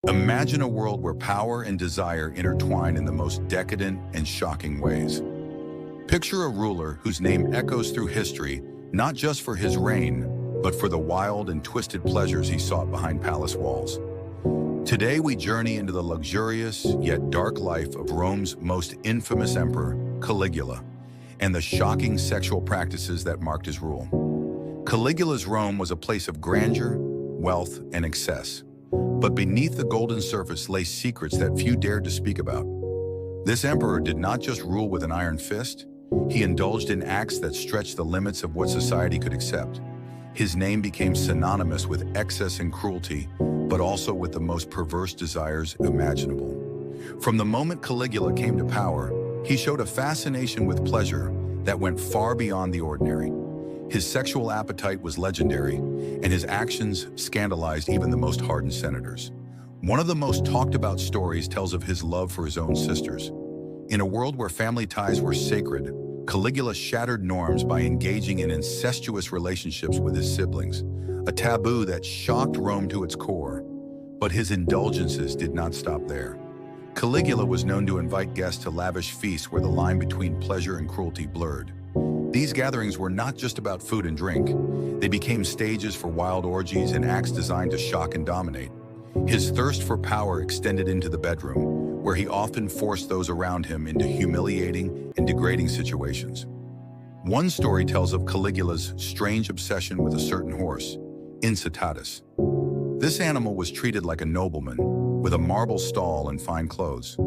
Imagine a world where power and desire intertwine in the most decadent and shocking ways. Picture a ruler whose name echoes through history, not just for his reign, but for the wild and twisted pleasures he sought behind palace walls. Today we journey into the luxurious yet dark life of Rome's most infamous emperor, Caligula, and the shocking sexual practices that marked his rule. Caligula's Rome was a place of grandeur, wealth, and excess. But beneath the golden surface lay secrets that few dared to speak about. This emperor did not just rule with an iron fist, he indulged in acts that stretched the limits of what society could accept. His name became synonymous with excess and cruelty, but also with the most perverse desires imaginable. From the moment Caligula came to power, he showed a fascination with pleasure that went far beyond the ordinary. His sexual appetite was legendary, and his actions scandalized even the most hardened senators. One of the most talked about stories tells of his love for his own sisters. In a world where family ties were sacred, Caligula shattered norms by engaging in incestuous relationships with his siblings, a taboo that shocked Rome to its core. But his indulgences did not stop there. Caligula was known to invite guests to lavish feasts where the line between pleasure and cruelty blurred. These gatherings were not just about food and drink. They became stages for wild orgies and acts designed to shock and dominate. His thirst for power extended into the bedroom, where he often forced those around him into humiliating and degrading situations. One story tells of Caligula's strange obsession with a certain horse, Incitatus. This animal was treated like a nobleman, with a marble stall and fine clothes.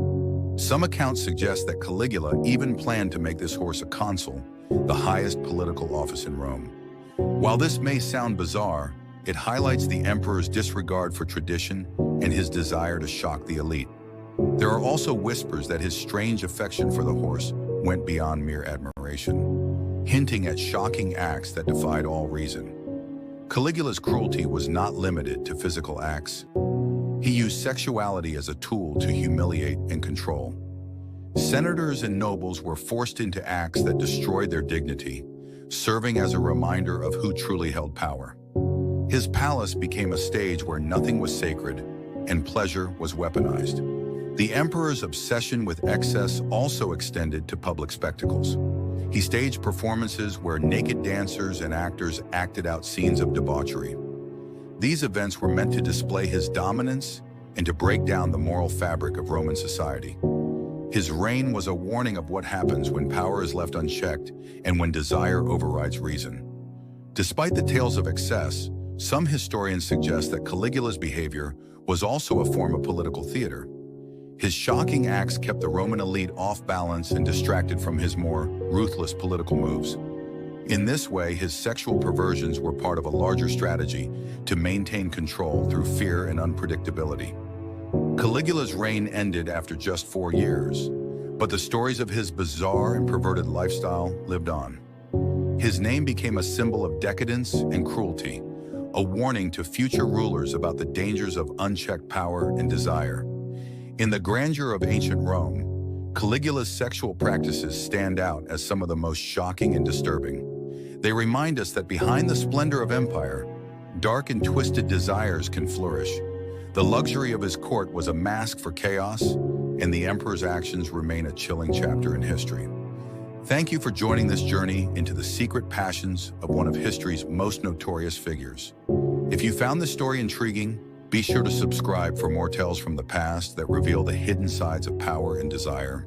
Some accounts suggest that Caligula even planned to make this horse a consul, the highest political office in Rome. While this may sound bizarre, it highlights the emperor's disregard for tradition and his desire to shock the elite. There are also whispers that his strange affection for the horse went beyond mere admiration, hinting at shocking acts that defied all reason. Caligula's cruelty was not limited to physical acts. He used sexuality as a tool to humiliate and control. Senators and nobles were forced into acts that destroyed their dignity, serving as a reminder of who truly held power. His palace became a stage where nothing was sacred and pleasure was weaponized. The emperor's obsession with excess also extended to public spectacles. He staged performances where naked dancers and actors acted out scenes of debauchery. These events were meant to display his dominance and to break down the moral fabric of Roman society. His reign was a warning of what happens when power is left unchecked and when desire overrides reason. Despite the tales of excess, some historians suggest that Caligula's behavior was also a form of political theater. His shocking acts kept the Roman elite off balance and distracted from his more ruthless political moves. In this way, his sexual perversions were part of a larger strategy to maintain control through fear and unpredictability. Caligula's reign ended after just 4 years, but the stories of his bizarre and perverted lifestyle lived on. His name became a symbol of decadence and cruelty, a warning to future rulers about the dangers of unchecked power and desire. In the grandeur of ancient Rome, Caligula's sexual practices stand out as some of the most shocking and disturbing. They remind us that behind the splendor of empire, dark and twisted desires can flourish. The luxury of his court was a mask for chaos, and the emperor's actions remain a chilling chapter in history. Thank you for joining this journey into the secret passions of one of history's most notorious figures. If you found this story intriguing, be sure to subscribe for more tales from the past that reveal the hidden sides of power and desire.